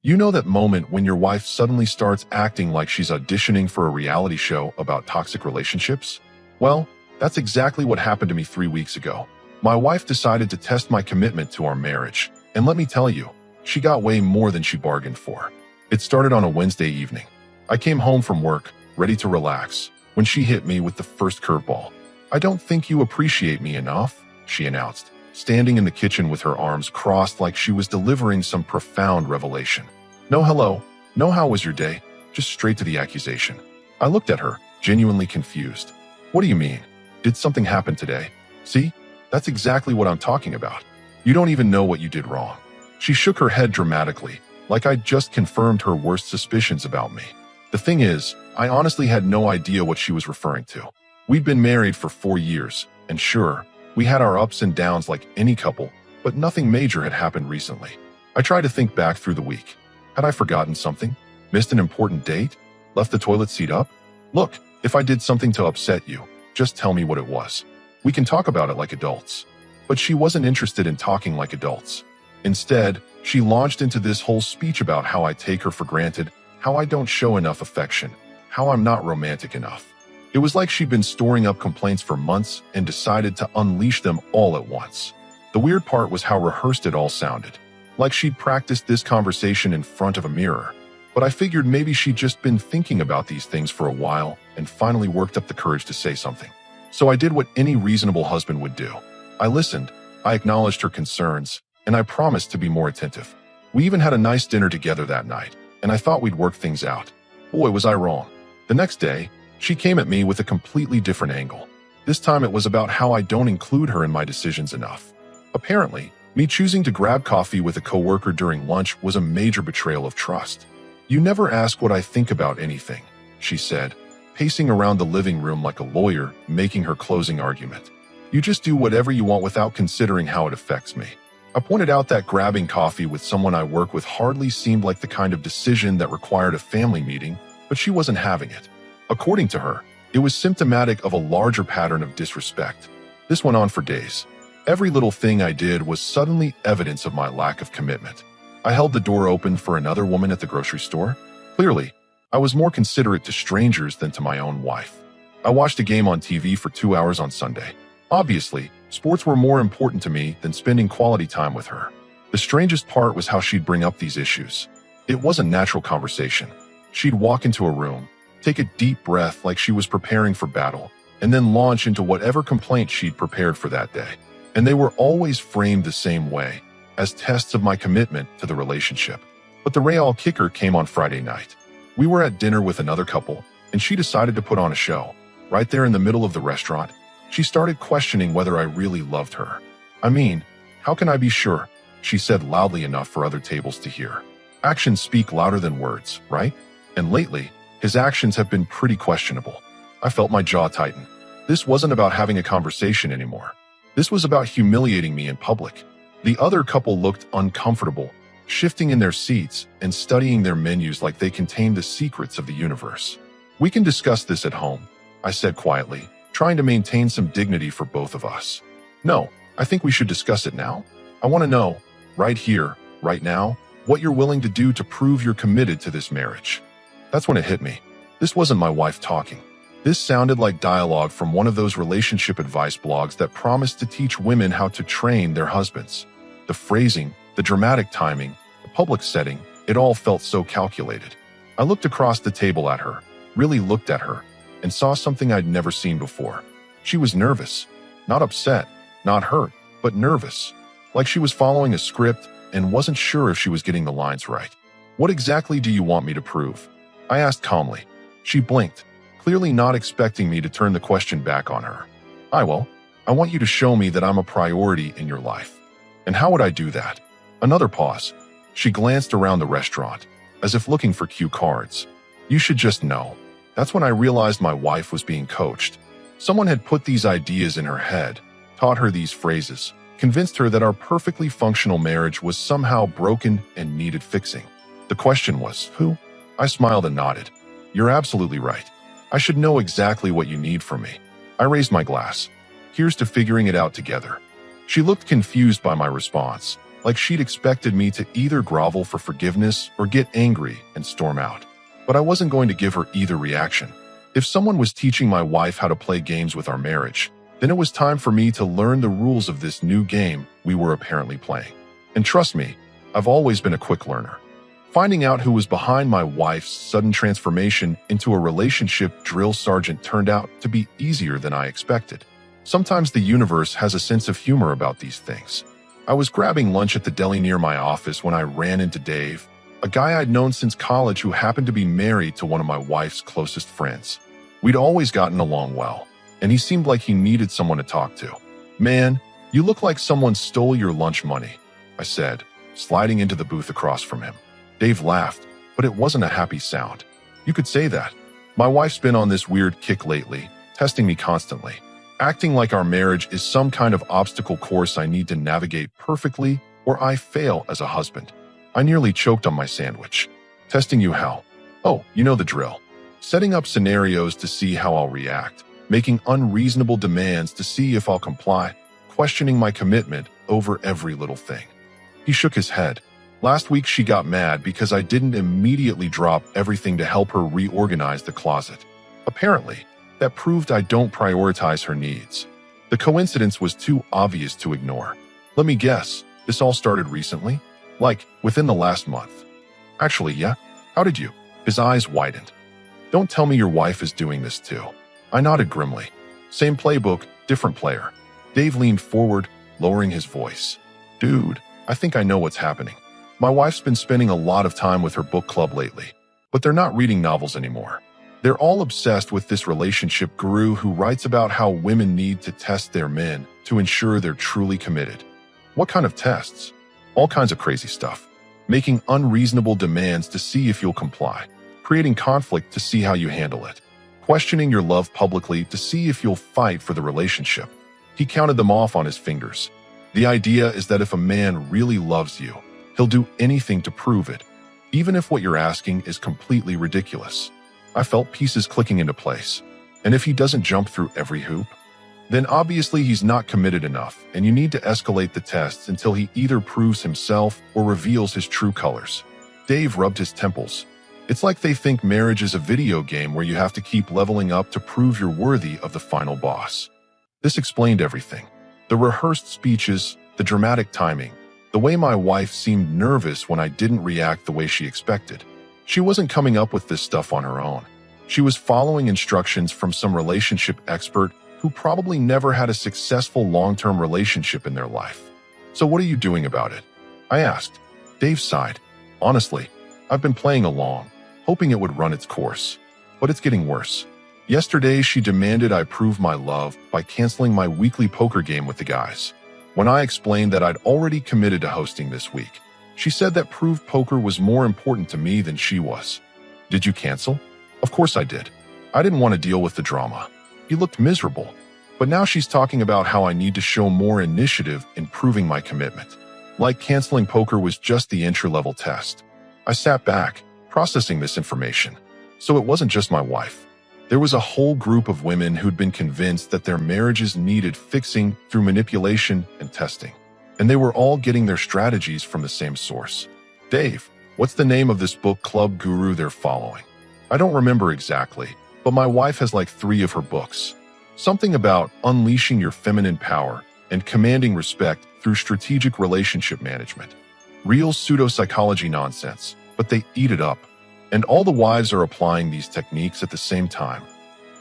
You know that moment when your wife suddenly starts acting like she's auditioning for a reality show about toxic relationships? Well, that's exactly what happened to me 3 weeks ago. My wife decided to test my commitment to our marriage, and let me tell you, she got way more than she bargained for. It started on a Wednesday evening. I came home from work, ready to relax, when she hit me with the first curveball. "I don't think you appreciate me enough," she announced, standing in the kitchen with her arms crossed like she was delivering some profound revelation. No hello, no how was your day, just straight to the accusation. I looked at her, genuinely confused. "What do you mean? Did something happen today? See? That's exactly what I'm talking about. You don't even know what you did wrong." She shook her head dramatically, like I'd just confirmed her worst suspicions about me. The thing is, I honestly had no idea what she was referring to. We'd been married for 4 years, and sure, we had our ups and downs like any couple, but nothing major had happened recently. I tried to think back through the week. Had I forgotten something? Missed an important date? Left the toilet seat up? "Look, if I did something to upset you, just tell me what it was. We can talk about it like adults." But she wasn't interested in talking like adults. Instead, she launched into this whole speech about how I take her for granted, how I don't show enough affection, how I'm not romantic enough. It was like she'd been storing up complaints for months and decided to unleash them all at once. The weird part was how rehearsed it all sounded. Like she'd practiced this conversation in front of a mirror. But I figured maybe she'd just been thinking about these things for a while and finally worked up the courage to say something. So I did what any reasonable husband would do. I listened, I acknowledged her concerns, and I promised to be more attentive. We even had a nice dinner together that night, and I thought we'd work things out. Boy, was I wrong. The next day, she came at me with a completely different angle. This time it was about how I don't include her in my decisions enough. Apparently, me choosing to grab coffee with a coworker during lunch was a major betrayal of trust. "You never ask what I think about anything," she said, pacing around the living room like a lawyer making her closing argument. "You just do whatever you want without considering how it affects me." I pointed out that grabbing coffee with someone I work with hardly seemed like the kind of decision that required a family meeting, but she wasn't having it. According to her, it was symptomatic of a larger pattern of disrespect. This went on for days. Every little thing I did was suddenly evidence of my lack of commitment. I held the door open for another woman at the grocery store. Clearly, I was more considerate to strangers than to my own wife. I watched a game on TV for 2 hours on Sunday. Obviously, sports were more important to me than spending quality time with her. The strangest part was how she'd bring up these issues. It wasn't natural conversation. She'd walk into a room, take a deep breath like she was preparing for battle, and then launch into whatever complaint she'd prepared for that day. And they were always framed the same way, as tests of my commitment to the relationship. But the real kicker came on Friday night. We were at dinner with another couple, and she decided to put on a show. Right there in the middle of the restaurant, she started questioning whether I really loved her. "I mean, how can I be sure?" she said loudly enough for other tables to hear. Actions speak louder than words, right? And lately, his actions have been pretty questionable. I felt my jaw tighten. This wasn't about having a conversation anymore. This was about humiliating me in public. The other couple looked uncomfortable, shifting in their seats and studying their menus like they contained the secrets of the universe. "We can discuss this at home," I said quietly, trying to maintain some dignity for both of us. "No, I think we should discuss it now. I want to know, right here, right now, what you're willing to do to prove you're committed to this marriage." That's when it hit me. This wasn't my wife talking. This sounded like dialogue from one of those relationship advice blogs that promised to teach women how to train their husbands. The phrasing, the dramatic timing, the public setting, it all felt so calculated. I looked across the table at her, really looked at her, and saw something I'd never seen before. She was nervous. Not upset, not hurt, but nervous. Like she was following a script and wasn't sure if she was getting the lines right. "What exactly do you want me to prove?" I asked calmly. She blinked, clearly not expecting me to turn the question back on her. I want you to show me that I'm a priority in your life." "And how would I do that?" Another pause. She glanced around the restaurant, as if looking for cue cards. "You should just know." That's when I realized my wife was being coached. Someone had put these ideas in her head, taught her these phrases, convinced her that our perfectly functional marriage was somehow broken and needed fixing. The question was, who? I smiled and nodded. "You're absolutely right. I should know exactly what you need from me." I raised my glass. "Here's to figuring it out together." She looked confused by my response, like she'd expected me to either grovel for forgiveness or get angry and storm out. But I wasn't going to give her either reaction. If someone was teaching my wife how to play games with our marriage, then it was time for me to learn the rules of this new game we were apparently playing. And trust me, I've always been a quick learner. Finding out who was behind my wife's sudden transformation into a relationship drill sergeant turned out to be easier than I expected. Sometimes the universe has a sense of humor about these things. I was grabbing lunch at the deli near my office when I ran into Dave, a guy I'd known since college who happened to be married to one of my wife's closest friends. We'd always gotten along well, and he seemed like he needed someone to talk to. "Man, you look like someone stole your lunch money," I said, sliding into the booth across from him. Dave laughed, but it wasn't a happy sound. "You could say that. My wife's been on this weird kick lately, testing me constantly, acting like our marriage is some kind of obstacle course I need to navigate perfectly or I fail as a husband." I nearly choked on my sandwich. "Testing you how?" "Oh, you know the drill. Setting up scenarios to see how I'll react, making unreasonable demands to see if I'll comply, questioning my commitment over every little thing." He shook his head. "Last week she got mad because I didn't immediately drop everything to help her reorganize the closet. Apparently, that proved I don't prioritize her needs. The coincidence was too obvious to ignore. Let me guess, this all started recently? Like, within the last month?" "Actually, yeah. How did you?" His eyes widened. "Don't tell me your wife is doing this too." I nodded grimly. "Same playbook, different player." Dave leaned forward, lowering his voice. "Dude, I think I know what's happening. My wife's been spending a lot of time with her book club lately, but they're not reading novels anymore. They're all obsessed with this relationship guru who writes about how women need to test their men to ensure they're truly committed." "What kind of tests?" "All kinds of crazy stuff. Making unreasonable demands to see if you'll comply. Creating conflict to see how you handle it. Questioning your love publicly to see if you'll fight for the relationship." He counted them off on his fingers. "The idea is that if a man really loves you, he'll do anything to prove it, even if what you're asking is completely ridiculous." I felt pieces clicking into place. And if he doesn't jump through every hoop? Then obviously he's not committed enough, and you need to escalate the tests until he either proves himself or reveals his true colors. Dave rubbed his temples. "It's like they think marriage is a video game where you have to keep leveling up to prove you're worthy of the final boss." This explained everything. The rehearsed speeches, the dramatic timing, the way my wife seemed nervous when I didn't react the way she expected. She wasn't coming up with this stuff on her own. She was following instructions from some relationship expert who probably never had a successful long-term relationship in their life. "So what are you doing about it?" I asked. Dave sighed. "Honestly, I've been playing along, hoping it would run its course. But it's getting worse. Yesterday, she demanded I prove my love by canceling my weekly poker game with the guys. When I explained that I'd already committed to hosting this week, she said that proved poker was more important to me than she was. "Did you cancel?" "Of course I did. I didn't want to deal with the drama." He looked miserable. "But now she's talking about how I need to show more initiative in proving my commitment. Like canceling poker was just the entry-level test." I sat back, processing this information. So it wasn't just my wife. There was a whole group of women who'd been convinced that their marriages needed fixing through manipulation and testing. And they were all getting their strategies from the same source. "Dave, what's the name of this book club guru they're following?" "I don't remember exactly, but my wife has like 3 of her books. Something about unleashing your feminine power and commanding respect through strategic relationship management. Real pseudo-psychology nonsense, but they eat it up. And all the wives are applying these techniques at the same time.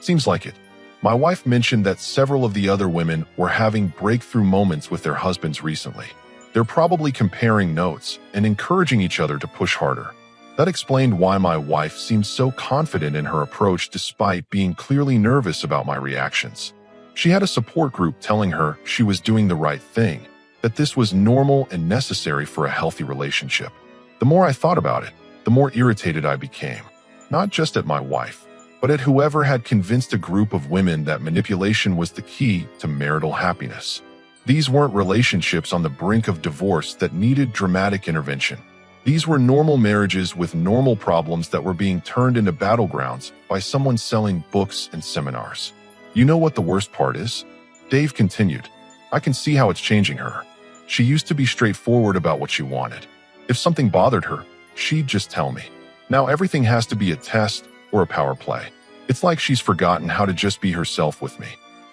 Seems like it." My wife mentioned that several of the other women were having breakthrough moments with their husbands recently. They're probably comparing notes and encouraging each other to push harder. That explained why my wife seemed so confident in her approach despite being clearly nervous about my reactions. She had a support group telling her she was doing the right thing, that this was normal and necessary for a healthy relationship. The more I thought about it, the more irritated I became, not just at my wife, but at whoever had convinced a group of women that manipulation was the key to marital happiness. These weren't relationships on the brink of divorce that needed dramatic intervention. These were normal marriages with normal problems that were being turned into battlegrounds by someone selling books and seminars. "You know what the worst part is?" Dave continued. "I can see how it's changing her. She used to be straightforward about what she wanted. If something bothered her, she'd just tell me. Now everything has to be a test or a power play. It's like she's forgotten how to just be herself with me.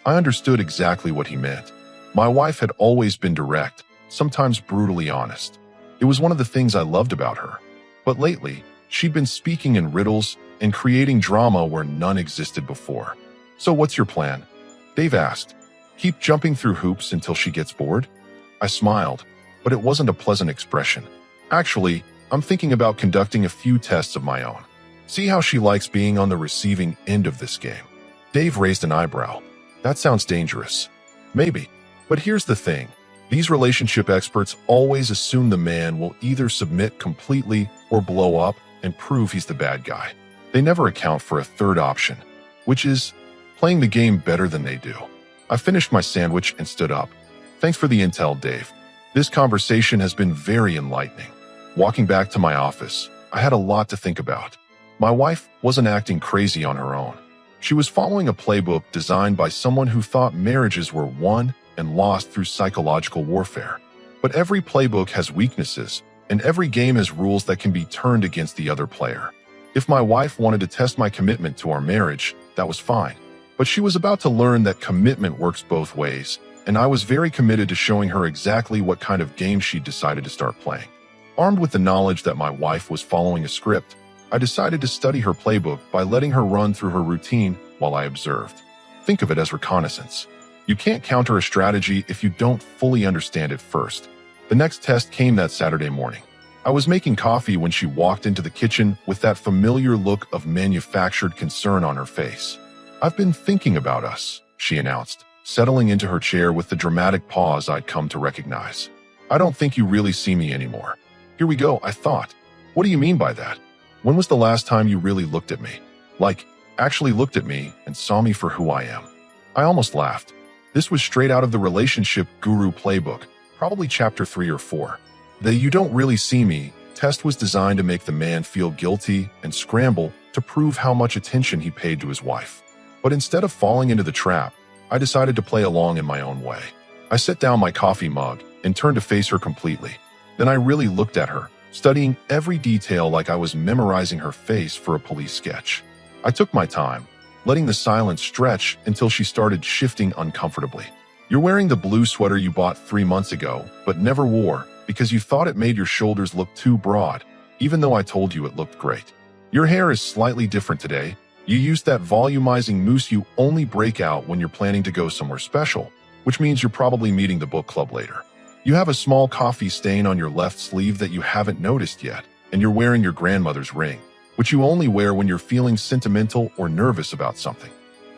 I understood exactly what he meant. My wife had always been direct, sometimes brutally honest. It was one of the things I loved about her. But lately, she'd been speaking in riddles and creating drama where none existed before. "So what's your plan?" Dave asked. "Keep jumping through hoops until she gets bored?" I smiled, but it wasn't a pleasant expression. "Actually, I'm thinking about conducting a few tests of my own. See how she likes being on the receiving end of this game." Dave raised an eyebrow. "That sounds dangerous." "Maybe. But here's the thing. These relationship experts always assume the man will either submit completely or blow up and prove he's the bad guy. They never account for a third option, which is playing the game better than they do." I finished my sandwich and stood up. "Thanks for the intel, Dave. This conversation has been very enlightening." Walking back to my office, I had a lot to think about. My wife wasn't acting crazy on her own. She was following a playbook designed by someone who thought marriages were won and lost through psychological warfare. But every playbook has weaknesses, and every game has rules that can be turned against the other player. If my wife wanted to test my commitment to our marriage, that was fine. But she was about to learn that commitment works both ways, and I was very committed to showing her exactly what kind of game she decided to start playing. Armed with the knowledge that my wife was following a script, I decided to study her playbook by letting her run through her routine while I observed. Think of it as reconnaissance. You can't counter a strategy if you don't fully understand it first. The next test came that Saturday morning. I was making coffee when she walked into the kitchen with that familiar look of manufactured concern on her face. "I've been thinking about us," she announced, settling into her chair with the dramatic pause I'd come to recognize. "I don't think you really see me anymore." "Here we go," I thought. "What do you mean by that? When was the last time you really looked at me? Like, actually looked at me and saw me for who I am?" I almost laughed. This was straight out of the Relationship Guru playbook, probably chapter 3 or 4. The "you don't really see me" test was designed to make the man feel guilty and scramble to prove how much attention he paid to his wife. But instead of falling into the trap, I decided to play along in my own way. I set down my coffee mug and turned to face her completely. Then I really looked at her, studying every detail like I was memorizing her face for a police sketch. I took my time, letting the silence stretch until she started shifting uncomfortably. "You're wearing the blue sweater you bought 3 months ago, but never wore because you thought it made your shoulders look too broad, even though I told you it looked great. Your hair is slightly different today. You used that volumizing mousse you only break out when you're planning to go somewhere special, which means you're probably meeting the book club later. You have a small coffee stain on your left sleeve that you haven't noticed yet, and you're wearing your grandmother's ring, which you only wear when you're feeling sentimental or nervous about something."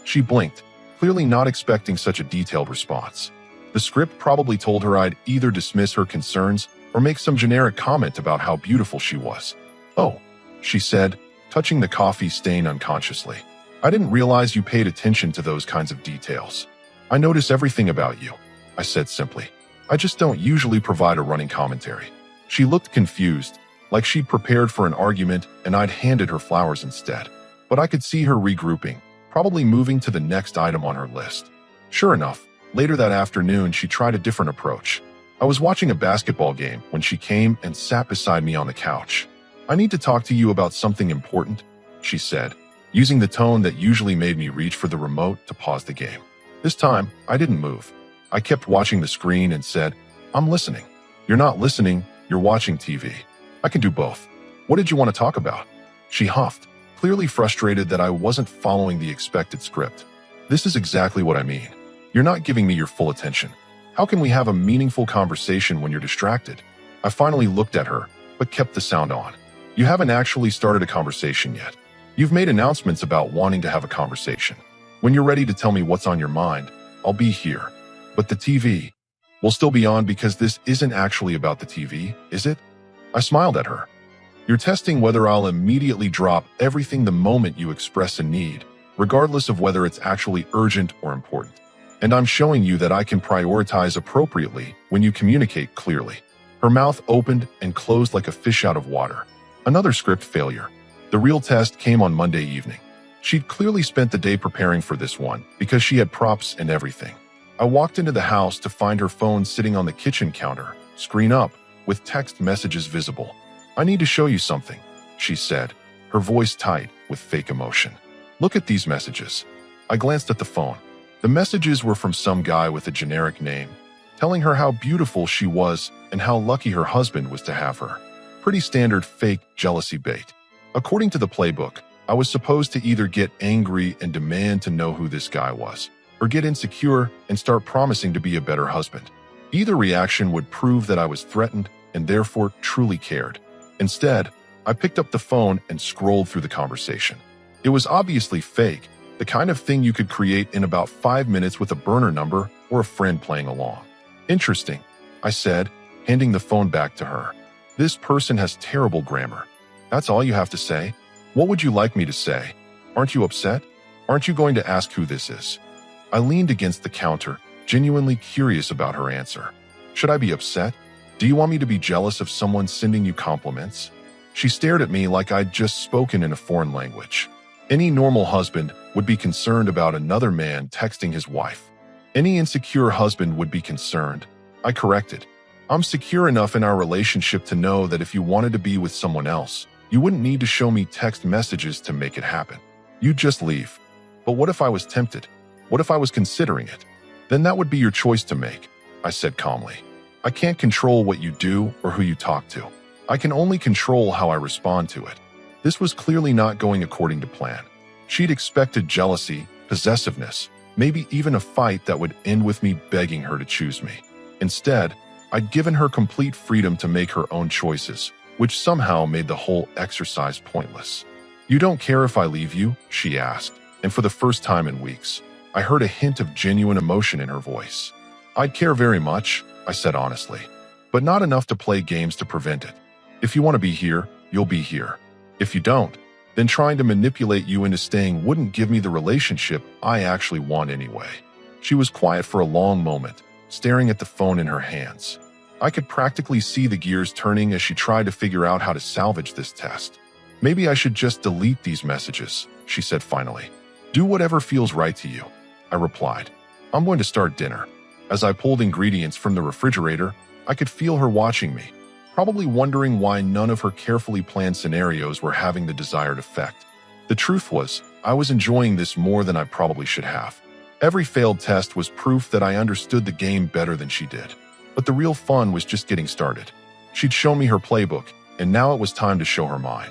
She blinked, clearly not expecting such a detailed response. The script probably told her I'd either dismiss her concerns or make some generic comment about how beautiful she was. "Oh," she said, touching the coffee stain unconsciously. "I didn't realize you paid attention to those kinds of details." "I notice everything about you," I said simply. "I just don't usually provide a running commentary." She looked confused, like she'd prepared for an argument and I'd handed her flowers instead. But I could see her regrouping, probably moving to the next item on her list. Sure enough, later that afternoon she tried a different approach. I was watching a basketball game when she came and sat beside me on the couch. "I need to talk to you about something important," she said, using the tone that usually made me reach for the remote to pause the game. This time, I didn't move. I kept watching the screen and said, "I'm listening." "You're not listening, you're watching TV. I can do both. What did you want to talk about?" She huffed, clearly frustrated that I wasn't following the expected script. "This is exactly what I mean. You're not giving me your full attention. How can we have a meaningful conversation when you're distracted?" I finally looked at her, but kept the sound on. "You haven't actually started a conversation yet. You've made announcements about wanting to have a conversation. When you're ready to tell me what's on your mind, I'll be here. But the TV will still be on because this isn't actually about the TV, is it?" I smiled at her. "You're testing whether I'll immediately drop everything the moment you express a need, regardless of whether it's actually urgent or important. And I'm showing you that I can prioritize appropriately when you communicate clearly." Her mouth opened and closed like a fish out of water. Another script failure. The real test came on Monday evening. She'd clearly spent the day preparing for this one because she had props and everything. I walked into the house to find her phone sitting on the kitchen counter, screen up, with text messages visible. "I need to show you something," she said, her voice tight with fake emotion. "Look at these messages." I glanced at the phone. The messages were from some guy with a generic name, telling her how beautiful she was and how lucky her husband was to have her. Pretty standard fake jealousy bait. According to the playbook, I was supposed to either get angry and demand to know who this guy was, or get insecure and start promising to be a better husband. Either reaction would prove that I was threatened and therefore truly cared. Instead, I picked up the phone and scrolled through the conversation. It was obviously fake, the kind of thing you could create in about 5 minutes with a burner number or a friend playing along. "Interesting," I said, handing the phone back to her. "This person has terrible grammar. That's all you have to say? What would you like me to say? Aren't you upset? Aren't you going to ask who this is?" I leaned against the counter, genuinely curious about her answer. "Should I be upset? Do you want me to be jealous of someone sending you compliments?" She stared at me like I'd just spoken in a foreign language. Any normal husband would be concerned about another man texting his wife. Any insecure husband would be concerned. I corrected. "I'm secure enough in our relationship to know that if you wanted to be with someone else, you wouldn't need to show me text messages to make it happen. You'd just leave." "But what if I was tempted? What if I was considering it?" "Then that would be your choice to make," I said calmly. "I can't control what you do or who you talk to. I can only control how I respond to it." This was clearly not going according to plan. She'd expected jealousy, possessiveness, maybe even a fight that would end with me begging her to choose me. Instead, I'd given her complete freedom to make her own choices, which somehow made the whole exercise pointless. "You don't care if I leave you?" she asked, and for the first time in weeks, I heard a hint of genuine emotion in her voice. "I'd care very much," I said honestly, "but not enough to play games to prevent it. If you want to be here, you'll be here. If you don't, then trying to manipulate you into staying wouldn't give me the relationship I actually want anyway." She was quiet for a long moment, staring at the phone in her hands. I could practically see the gears turning as she tried to figure out how to salvage this test. "Maybe I should just delete these messages," she said finally. "Do whatever feels right to you," I replied. "I'm going to start dinner." As I pulled ingredients from the refrigerator, I could feel her watching me, probably wondering why none of her carefully planned scenarios were having the desired effect. The truth was, I was enjoying this more than I probably should have. Every failed test was proof that I understood the game better than she did. But the real fun was just getting started. She'd shown me her playbook, and now it was time to show her mine.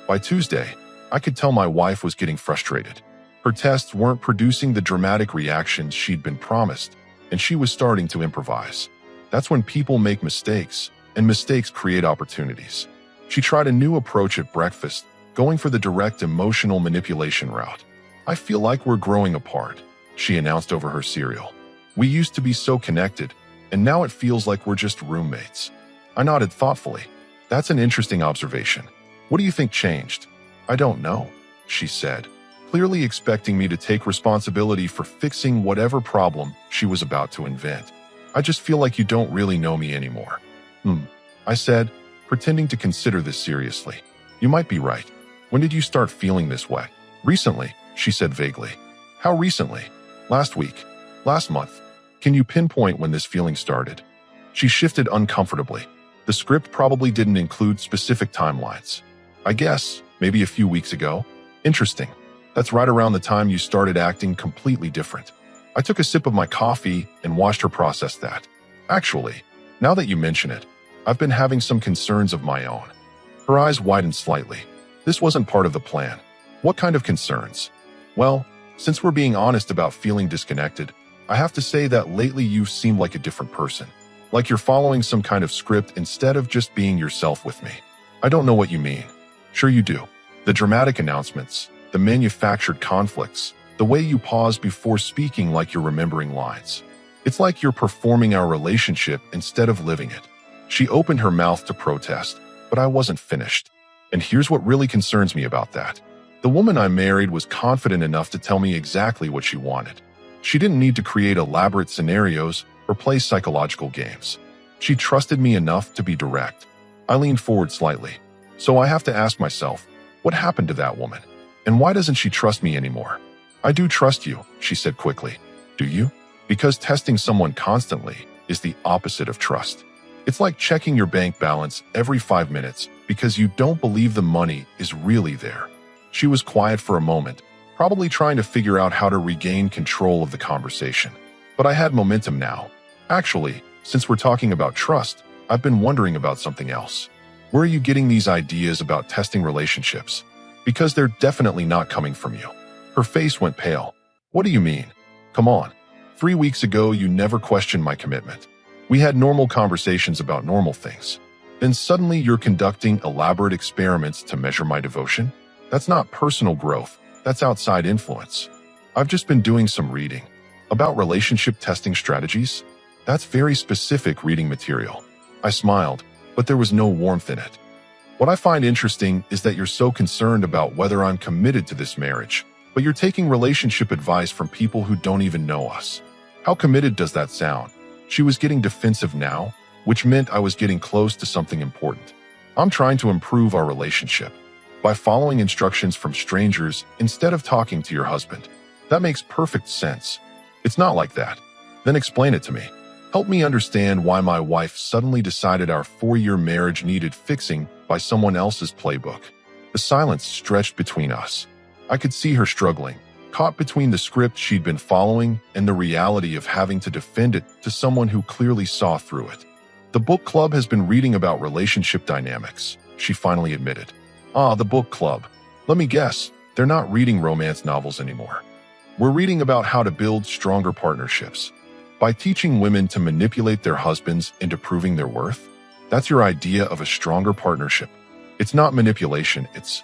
By Tuesday, I could tell my wife was getting frustrated. Her tests weren't producing the dramatic reactions she'd been promised, and she was starting to improvise. That's when people make mistakes, and mistakes create opportunities. She tried a new approach at breakfast, going for the direct emotional manipulation route. "I feel like we're growing apart," she announced over her cereal. "We used to be so connected, and now it feels like we're just roommates." I nodded thoughtfully. "That's an interesting observation. What do you think changed?" "I don't know," she said, clearly expecting me to take responsibility for fixing whatever problem she was about to invent. "I just feel like you don't really know me anymore." I said, pretending to consider this seriously. "You might be right. When did you start feeling this way?" "Recently," she said vaguely. "How recently?" "Last week. Last month. Can you pinpoint when this feeling started?" She shifted uncomfortably. The script probably didn't include specific timelines. "I guess, maybe a few weeks ago." "Interesting. That's right around the time you started acting completely different." I took a sip of my coffee and watched her process that. "Actually, now that you mention it, I've been having some concerns of my own." Her eyes widened slightly. "This wasn't part of the plan." "What kind of concerns?" "Well, since we're being honest about feeling disconnected, I have to say that lately you've seemed like a different person. Like you're following some kind of script instead of just being yourself with me." "I don't know what you mean." "Sure you do. The dramatic announcements, the manufactured conflicts, the way you pause before speaking like you're remembering lines. It's like you're performing our relationship instead of living it." She opened her mouth to protest, but I wasn't finished. "And here's what really concerns me about that. The woman I married was confident enough to tell me exactly what she wanted. She didn't need to create elaborate scenarios or play psychological games. She trusted me enough to be direct." I leaned forward slightly. "So I have to ask myself, what happened to that woman? And why doesn't she trust me anymore?" "I do trust you," she said quickly. "Do you?" Because testing someone constantly is the opposite of trust. It's like checking your bank balance every 5 minutes because you don't believe the money is really there. She was quiet for a moment, probably trying to figure out how to regain control of the conversation. But I had momentum now. Actually, since we're talking about trust, I've been wondering about something else. Where are you getting these ideas about testing relationships? Because they're definitely not coming from you. Her face went pale. What do you mean? Come on. 3 weeks ago, you never questioned my commitment. We had normal conversations about normal things. Then suddenly you're conducting elaborate experiments to measure my devotion? That's not personal growth. That's outside influence. I've just been doing some reading. About relationship testing strategies? That's very specific reading material. I smiled, but there was no warmth in it. What I find interesting is that you're so concerned about whether I'm committed to this marriage, but you're taking relationship advice from people who don't even know us. How committed does that sound? She was getting defensive now, which meant I was getting close to something important. I'm trying to improve our relationship by following instructions from strangers instead of talking to your husband. That makes perfect sense. It's not like that. Then explain it to me. Help me understand why my wife suddenly decided our 4-year marriage needed fixing by someone else's playbook. The silence stretched between us. I could see her struggling, caught between the script she'd been following and the reality of having to defend it to someone who clearly saw through it. The book club has been reading about relationship dynamics, she finally admitted. Ah, the book club. Let me guess, they're not reading romance novels anymore. We're reading about how to build stronger partnerships. By teaching women to manipulate their husbands into proving their worth? That's your idea of a stronger partnership. It's not manipulation, it's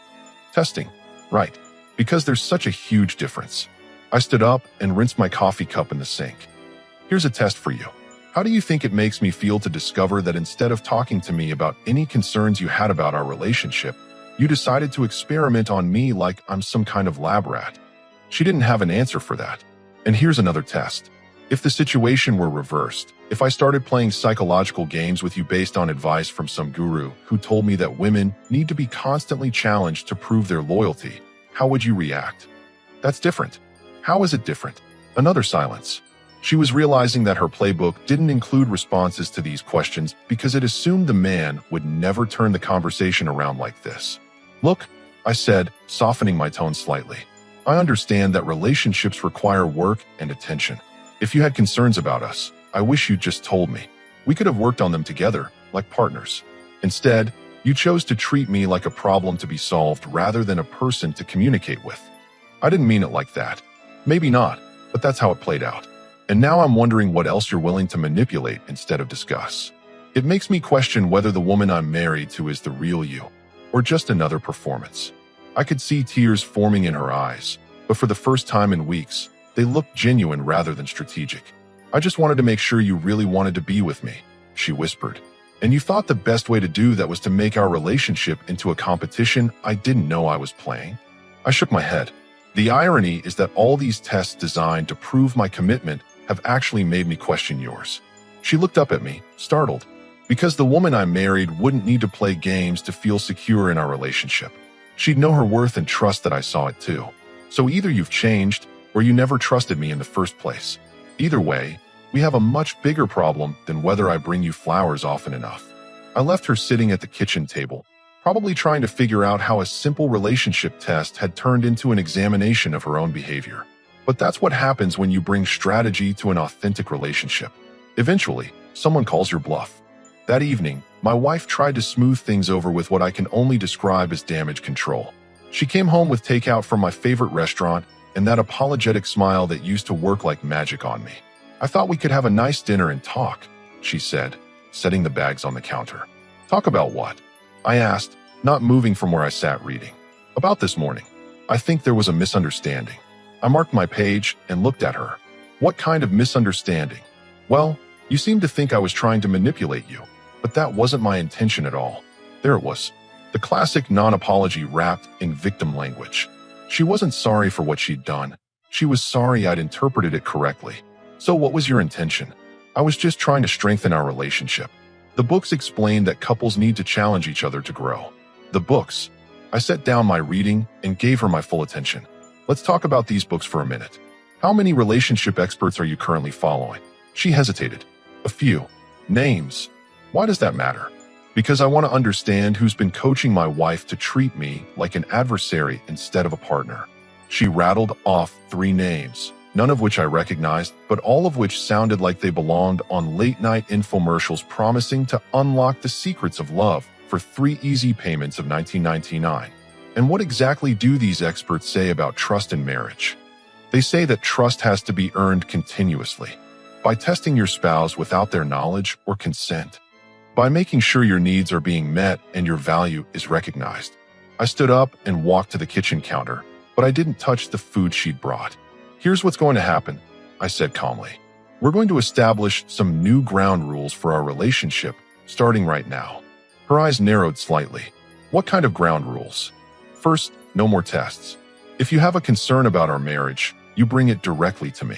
testing. Right. Because there's such a huge difference. I stood up and rinsed my coffee cup in the sink. Here's a test for you. How do you think it makes me feel to discover that instead of talking to me about any concerns you had about our relationship, you decided to experiment on me like I'm some kind of lab rat? She didn't have an answer for that. And here's another test. If the situation were reversed, if I started playing psychological games with you based on advice from some guru who told me that women need to be constantly challenged to prove their loyalty, how would you react? That's different. How is it different? Another silence. She was realizing that her playbook didn't include responses to these questions because it assumed the man would never turn the conversation around like this. Look, I said, softening my tone slightly. I understand that relationships require work and attention. If you had concerns about us, I wish you'd just told me. We could have worked on them together, like partners. Instead, you chose to treat me like a problem to be solved rather than a person to communicate with. I didn't mean it like that. Maybe not, but that's how it played out. And now I'm wondering what else you're willing to manipulate instead of discuss. It makes me question whether the woman I'm married to is the real you, or just another performance. I could see tears forming in her eyes, but for the first time in weeks, they looked genuine rather than strategic. I just wanted to make sure you really wanted to be with me, she whispered. And you thought the best way to do that was to make our relationship into a competition I didn't know I was playing? I shook my head. The irony is that all these tests designed to prove my commitment have actually made me question yours. She looked up at me, startled, because the woman I married wouldn't need to play games to feel secure in our relationship. She'd know her worth and trust that I saw it too. So either you've changed, or you never trusted me in the first place. Either way, we have a much bigger problem than whether I bring you flowers often enough. I left her sitting at the kitchen table, probably trying to figure out how a simple relationship test had turned into an examination of her own behavior. But that's what happens when you bring strategy to an authentic relationship. Eventually, someone calls your bluff. That evening, my wife tried to smooth things over with what I can only describe as damage control. She came home with takeout from my favorite restaurant and that apologetic smile that used to work like magic on me. I thought we could have a nice dinner and talk, she said, setting the bags on the counter. Talk about what? I asked, not moving from where I sat reading. About this morning. I think there was a misunderstanding. I marked my page and looked at her. What kind of misunderstanding? Well, you seemed to think I was trying to manipulate you, but that wasn't my intention at all. There it was. The classic non-apology wrapped in victim language. She wasn't sorry for what she'd done. She was sorry I'd interpreted it correctly. So what was your intention? I was just trying to strengthen our relationship. The books explain that couples need to challenge each other to grow. The books. I set down my reading and gave her my full attention. Let's talk about these books for a minute. How many relationship experts are you currently following? She hesitated. A few. Names. Why does that matter? Because I want to understand who's been coaching my wife to treat me like an adversary instead of a partner. She rattled off 3 names, none of which I recognized, but all of which sounded like they belonged on late-night infomercials promising to unlock the secrets of love for 3 easy payments of $19.99. And what exactly do these experts say about trust in marriage? They say that trust has to be earned continuously, by testing your spouse without their knowledge or consent, by making sure your needs are being met and your value is recognized. I stood up and walked to the kitchen counter, but I didn't touch the food she'd brought. Here's what's going to happen, I said calmly. We're going to establish some new ground rules for our relationship, starting right now. Her eyes narrowed slightly. What kind of ground rules? First, no more tests. If you have a concern about our marriage, you bring it directly to me.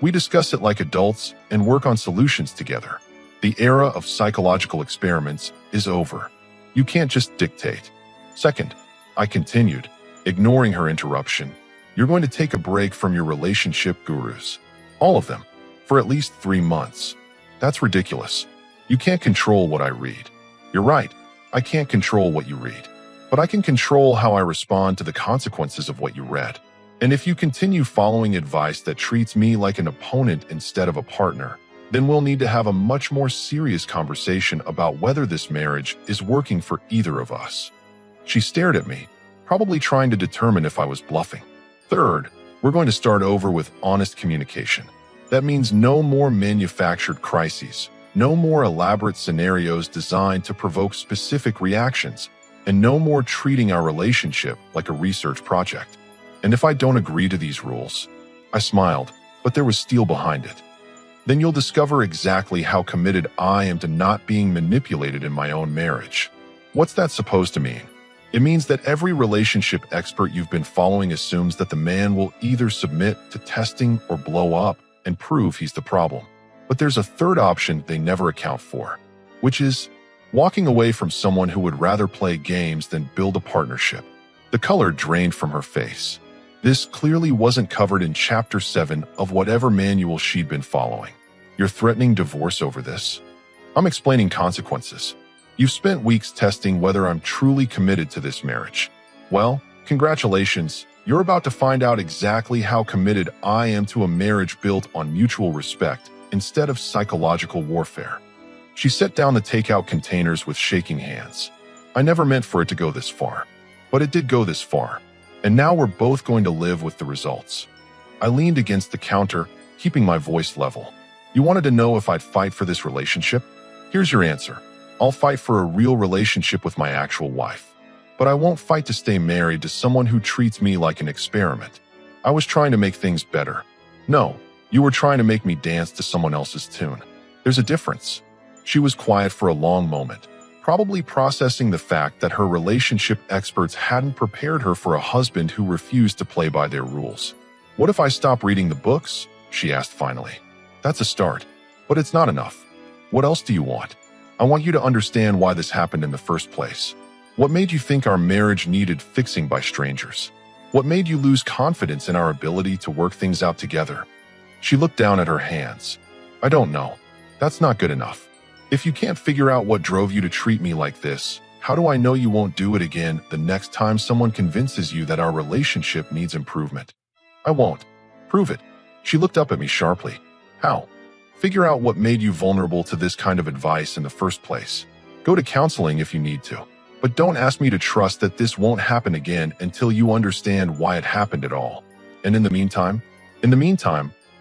We discuss it like adults and work on solutions together. The era of psychological experiments is over. You can't just dictate. Second, I continued, ignoring her interruption, you're going to take a break from your relationship gurus. All of them. For at least 3 months. That's ridiculous. You can't control what I read. You're right. I can't control what you read. But I can control how I respond to the consequences of what you read. And if you continue following advice that treats me like an opponent instead of a partner, then we'll need to have a much more serious conversation about whether this marriage is working for either of us. She stared at me, probably trying to determine if I was bluffing. Third, we're going to start over with honest communication. That means no more manufactured crises, no more elaborate scenarios designed to provoke specific reactions, and no more treating our relationship like a research project. And if I don't agree to these rules, I smiled, but there was steel behind it. Then you'll discover exactly how committed I am to not being manipulated in my own marriage. What's that supposed to mean? It means that every relationship expert you've been following assumes that the man will either submit to testing or blow up and prove he's the problem. But there's a third option they never account for, which is walking away from someone who would rather play games than build a partnership. The color drained from her face. This clearly wasn't covered in Chapter 7 of whatever manual she'd been following. You're threatening divorce over this? I'm explaining consequences. You've spent weeks testing whether I'm truly committed to this marriage. Well, congratulations. You're about to find out exactly how committed I am to a marriage built on mutual respect instead of psychological warfare. She set down the takeout containers with shaking hands. I never meant for it to go this far, but it did go this far, and now we're both going to live with the results. I leaned against the counter, keeping my voice level. You wanted to know if I'd fight for this relationship? Here's your answer. I'll fight for a real relationship with my actual wife. But I won't fight to stay married to someone who treats me like an experiment. I was trying to make things better. No, you were trying to make me dance to someone else's tune. There's a difference. She was quiet for a long moment, probably processing the fact that her relationship experts hadn't prepared her for a husband who refused to play by their rules. What if I stop reading the books? She asked finally. That's a start, but it's not enough. What else do you want? I want you to understand why this happened in the first place. What made you think our marriage needed fixing by strangers? What made you lose confidence in our ability to work things out together? She looked down at her hands. I don't know. That's not good enough. If you can't figure out what drove you to treat me like this, how do I know you won't do it again the next time someone convinces you that our relationship needs improvement? I won't. Prove it. She looked up at me sharply. How? Figure out what made you vulnerable to this kind of advice in the first place. Go to counseling if you need to. But don't ask me to trust that this won't happen again until you understand why it happened at all. And in the meantime,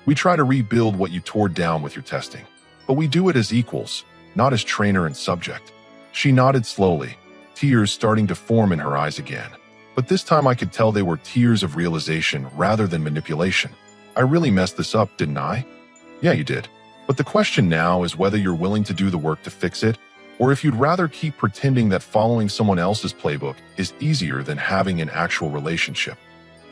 we try to rebuild what you tore down with your testing. But we do it as equals, not as trainer and subject. She nodded slowly, tears starting to form in her eyes again. But this time I could tell they were tears of realization rather than manipulation. I really messed this up, didn't I? Yeah, you did. But the question now is whether you're willing to do the work to fix it, or if you'd rather keep pretending that following someone else's playbook is easier than having an actual relationship.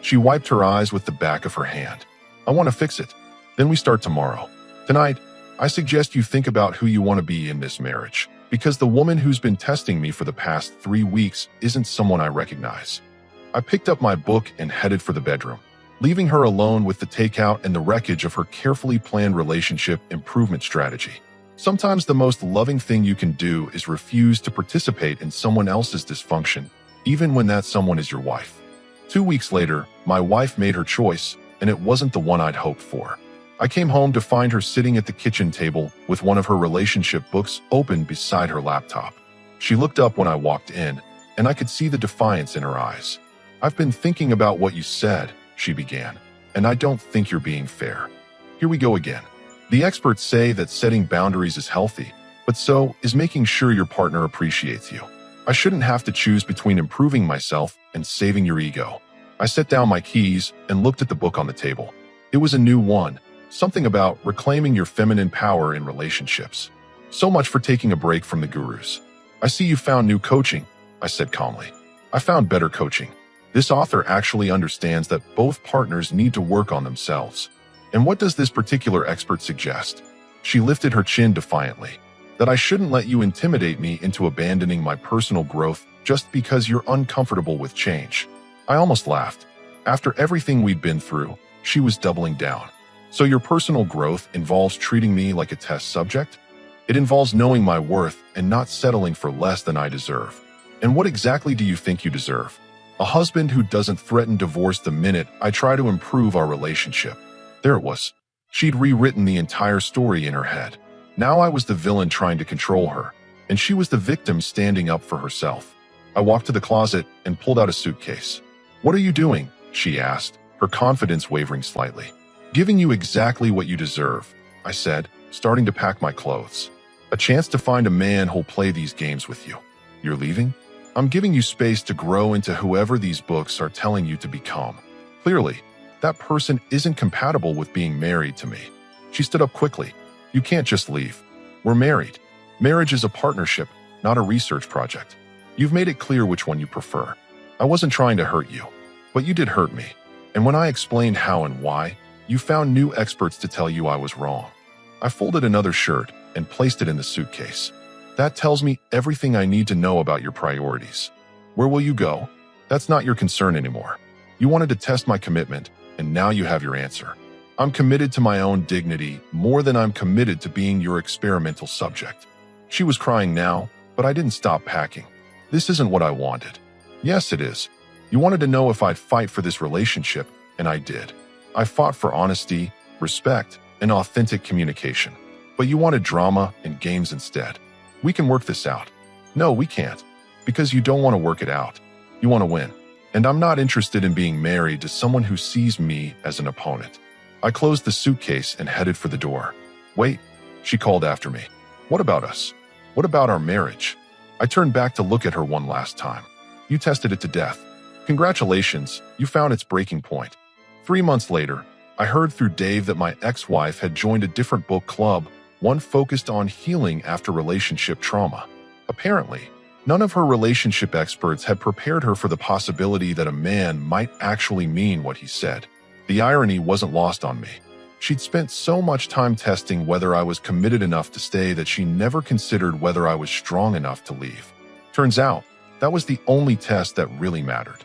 She wiped her eyes with the back of her hand. I want to fix it. Then we start tomorrow. Tonight, I suggest you think about who you want to be in this marriage, because the woman who's been testing me for the past 3 weeks isn't someone I recognize. I picked up my book and headed for the bedroom. leaving her alone with the takeout and the wreckage of her carefully planned relationship improvement strategy. Sometimes the most loving thing you can do is refuse to participate in someone else's dysfunction, even when that someone is your wife. 2 weeks later, my wife made her choice, and it wasn't the one I'd hoped for. I came home to find her sitting at the kitchen table with one of her relationship books open beside her laptop. She looked up when I walked in, and I could see the defiance in her eyes. "I've been thinking about what you said," she began, "and I don't think you're being fair." Here we go again. The experts say that setting boundaries is healthy, but so is making sure your partner appreciates you. I shouldn't have to choose between improving myself and saving your ego. I set down my keys and looked at the book on the table. It was a new one, something about reclaiming your feminine power in relationships. "So much for taking a break from the gurus. I see you found new coaching," I said calmly. "I found better coaching. This author actually understands that both partners need to work on themselves." "And what does this particular expert suggest?" She lifted her chin defiantly. "That I shouldn't let you intimidate me into abandoning my personal growth just because you're uncomfortable with change." I almost laughed. After everything we'd been through, she was doubling down. "So your personal growth involves treating me like a test subject?" "It involves knowing my worth and not settling for less than I deserve." "And what exactly do you think you deserve?" "A husband who doesn't threaten divorce the minute I try to improve our relationship." There it was. She'd rewritten the entire story in her head. Now I was the villain trying to control her, and she was the victim standing up for herself. I walked to the closet and pulled out a suitcase. "What are you doing?" she asked, her confidence wavering slightly. "Giving you exactly what you deserve," I said, starting to pack my clothes. "A chance to find a man who'll play these games with you." "You're leaving?" "I'm giving you space to grow into whoever these books are telling you to become. Clearly, that person isn't compatible with being married to me." She stood up quickly. "You can't just leave. We're married. Marriage is a partnership, not a research project. You've made it clear which one you prefer. I wasn't trying to hurt you, but you did hurt me. And when I explained how and why, you found new experts to tell you I was wrong." I folded another shirt and placed it in the suitcase. "That tells me everything I need to know about your priorities. Where will you go? That's not your concern anymore. You wanted to test my commitment, and now you have your answer. I'm committed to my own dignity more than I'm committed to being your experimental subject." She was crying now, but I didn't stop packing. "This isn't what I wanted." "Yes, it is. You wanted to know if I'd fight for this relationship, and I did. I fought for honesty, respect, and authentic communication. But you wanted drama and games instead. We can work this out." "No, we can't. Because you don't want to work it out. You want to win. And I'm not interested in being married to someone who sees me as an opponent." I closed the suitcase and headed for the door. "Wait," she called after me. "What about us? What about our marriage?" I turned back to look at her one last time. "You tested it to death. Congratulations, you found its breaking point." 3 months later, I heard through Dave that my ex-wife had joined a different book club, one focused on healing after relationship trauma. Apparently, none of her relationship experts had prepared her for the possibility that a man might actually mean what he said. The irony wasn't lost on me. She'd spent so much time testing whether I was committed enough to stay that she never considered whether I was strong enough to leave. Turns out, that was the only test that really mattered.